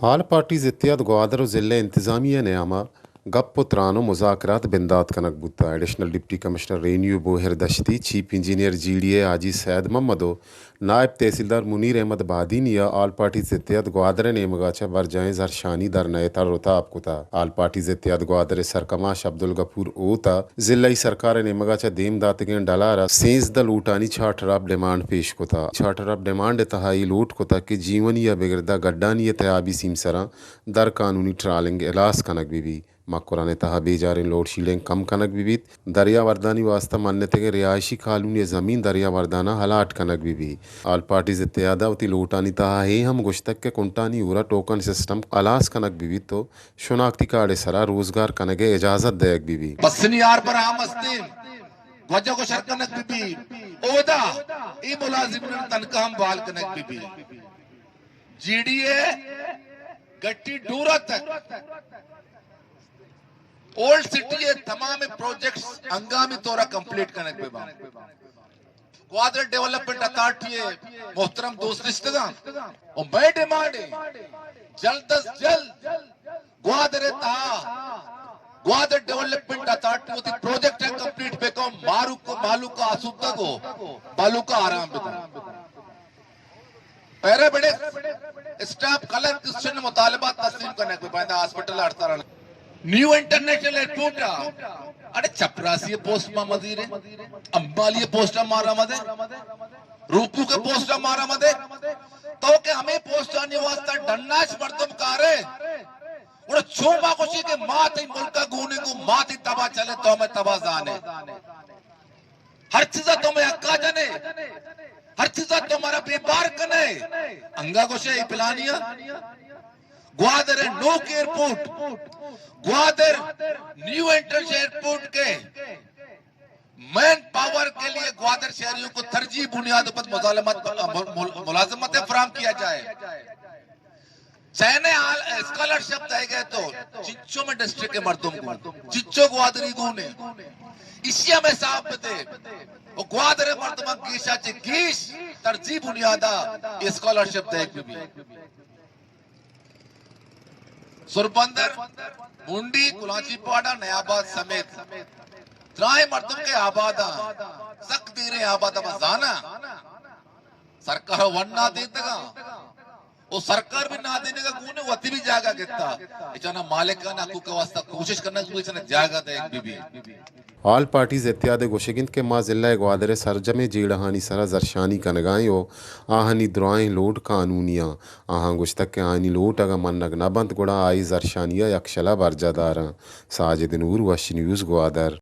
हाल party ज़ित्तियात ग्वादर ज़िले इंतज़ामिया ने आमा गप पुत्रानो मुज़ाकरात बिंदात कनक बुता एडिशनल डिप्टी कमिश्नर रेन्यू बोहिर दश्ती चीफ इंजीनियर जीडीए आजी सैद मम्मदो नायब तहसीलदार मुनीर अहमद बादीनिया आल पार्टी ज़ित्तियात ग्वादर ने मगाचा बरजाएं जरशानी दर नए तर रोता आपकुता आल पार्टी ज़ित्तियात ग्वादर सरकमाश अब्दुल गफूर ओता ज़िल्लाई सरकार ने मगाचा देम दातगें डलारा सेंस दल ऊटानी छाटराब डिमांड पेश कोता छाटराब डिमांड तहाई लूट कोता कि जीवनी या बिगड़दा गड्डानी तयाबी सीमसरा दर कानूनी ट्रालिंग इलास कनक बीबी मकुरान तहा बेजारिन लोड शीडिंग कम कनक बीबीत दरिया वर्दानी वास्ता मान्यते के रिहायशी कानूनी ज़मीन दरिया वर्दाना हलाट कनक बीबी आल पार्टी इत्यादा उती लोटानी तहा है हम गुश्तक के कुंटानी उरा टोकन सिस्टम अलास कनक बीबी तो शुनाख्ती कार्ड सरा रोजगार कनके इजाजत दयक बीबी बसनी यार पर हम हस्ते वजह को शर कनक बीबी ओदा ई मुलाजिम तनखा हम बाल कनक बीबी जीडीए गट्टी दूरा तक ओल्ड सिटी ये तमाम प्रोजेक्ट्स हंगामी तौर कंप्लीट करने पे ग्वादर डेवलपमेंट अथॉरिटी मोहतरम दोस्त रिश्तेदार और मैं डिमांड है जल्द अज जल्द ग्वादर डेवलपमेंट अथॉरिटी होती प्रोजेक्ट है कंप्लीट पे को मालू का आसूदा को बालू का आराम पे पहले बड़े स्टाफ कलर क्वेश्चन मुतालबा तस्लीम करने पे पैदा हॉस्पिटल हड़ताल न्यू इंटरनेशनल एयरपोर्ट अरे चपरासी पोस्ट मदीर अंबाली पोस्ट मारा मदे रूपू के पोस्ट मारा मदे तो के हमें पोस्ट वास्ता डन्नाच मर्दम कारे और छोमा कोशी के मात मुल्क गुने को मात तबा चले तो हमें तबा जाने हर चीज तो मैं अक्का जाने हर चीज तो हमारा व्यापार कने अंगा कोशे प्लानिया ग्वादर नोक airport Gwadar new international airport के मैन पावर के लिए ग्वादर शहरियों को तरजीह बुनियाद पर मुलाजमत फराम किया जाए चैने स्कॉलरशिप दिए गए तो चिच्चो में डिस्ट्रिक्ट के मर्दों को चिच्चो ग्वादरी गुने इसी में साहब दे वो ग्वादर मर्दमा गीशा चे गीश तरजीह बुनियादा स्कॉलरशिप दे भी सुरबंदर मुंडी कुलाचीपाड़ा नयाबाद समेत त्राय मर्दम के आबादा सख्त दीरे आबादा मजाना सरकार वन्ना देता वो सरकार भी ना देने का गुने वती भी जागा कितना इतना मालिक का ना कुका वास्ता कोशिश करना चाहिए इतना जागा दे बीबी आल पार्टीज इत्यादि गोशगिंद के माँ ज़िला ग्वादर सरजमे जीड़हानी सरा जरशानी कनगायो आहनी द्राएं लोड कानूनिया आहाँ गुश्तक के आनी लोट अगर मन्नग न बंद गुड़ा आई जरशानिया यक्षला बरजादारा साजिद नूर वश न्यूज़ ग्वादर।